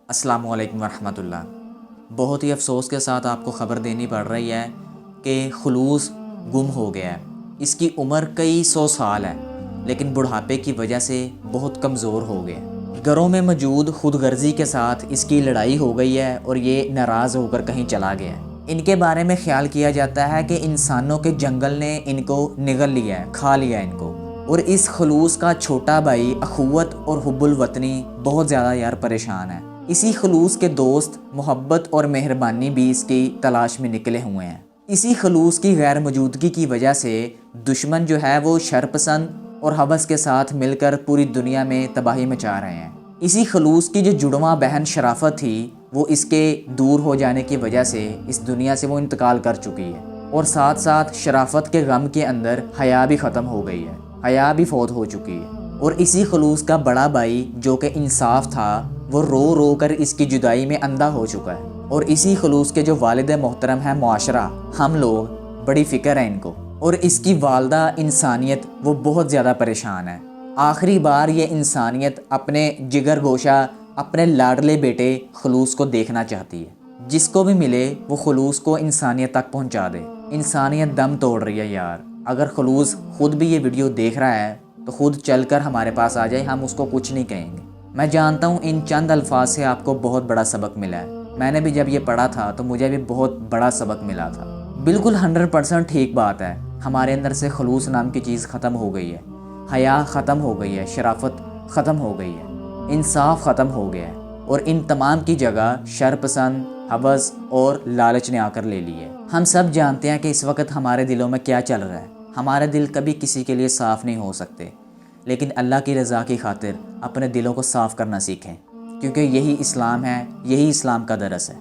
السلام علیکم ورحمۃ اللہ۔ بہت ہی افسوس کے ساتھ آپ کو خبر دینی پڑ رہی ہے کہ خلوص گم ہو گیا ہے۔ اس کی عمر کئی سو سال ہے، لیکن بڑھاپے کی وجہ سے بہت کمزور ہو گیا۔ گھروں میں موجود خود غرضی کے ساتھ اس کی لڑائی ہو گئی ہے اور یہ ناراض ہو کر کہیں چلا گیا ہے۔ ان کے بارے میں خیال کیا جاتا ہے کہ انسانوں کے جنگل نے ان کو نگل لیا ہے، کھا لیا ان کو، اور اس خلوص کا چھوٹا بھائی اخوت اور حب الوطنی بہت زیادہ پریشان ہے۔ اسی خلوص کے دوست محبت اور مہربانی بھی اس کی تلاش میں نکلے ہوئے ہیں۔ اسی خلوص کی غیر موجودگی کی وجہ سے دشمن جو ہے وہ شرپسند اور ہوس کے ساتھ مل کر پوری دنیا میں تباہی مچا رہے ہیں۔ اسی خلوص کی جو جڑواں بہن شرافت تھی، وہ اس کے دور ہو جانے کی وجہ سے اس دنیا سے وہ انتقال کر چکی ہے، اور ساتھ ساتھ شرافت کے غم کے اندر حیا بھی ختم ہو گئی ہے، حیا بھی فوت ہو چکی ہے۔ اور اسی خلوص کا بڑا بھائی جو کہ انصاف تھا، وہ رو رو کر اس کی جدائی میں اندھا ہو چکا ہے۔ اور اسی خلوص کے جو والد محترم ہیں معاشرہ، ہم لوگ، بڑی فکر ہے ان کو، اور اس کی والدہ انسانیت وہ بہت زیادہ پریشان ہے۔ آخری بار یہ انسانیت اپنے جگر گوشہ، اپنے لاڈلے بیٹے خلوص کو دیکھنا چاہتی ہے۔ جس کو بھی ملے وہ خلوص کو انسانیت تک پہنچا دے۔ انسانیت دم توڑ رہی ہے یار۔ اگر خلوص خود بھی یہ ویڈیو دیکھ رہا ہے تو خود چل کر ہمارے پاس آ جائے، ہم اس کو کچھ نہیں کہیں گے۔ میں جانتا ہوں ان چند الفاظ سے آپ کو بہت بڑا سبق ملا ہے۔ میں نے بھی جب یہ پڑھا تھا تو مجھے بھی بہت بڑا سبق ملا تھا۔ بالکل 100% ٹھیک بات ہے۔ ہمارے اندر سے خلوص نام کی چیز ختم ہو گئی ہے، حیا ختم ہو گئی ہے، شرافت ختم ہو گئی ہے، انصاف ختم ہو گیا ہے، اور ان تمام کی جگہ شرپسند، ہوس اور لالچ نے آ کر لے لی ہے۔ ہم سب جانتے ہیں کہ اس وقت ہمارے دلوں میں کیا چل رہا ہے۔ ہمارے دل کبھی کسی کے لیے صاف نہیں ہو سکتے، لیکن اللہ کی رضا کی خاطر اپنے دلوں کو صاف کرنا سیکھیں، کیونکہ یہی اسلام ہے، یہی اسلام کا درس ہے۔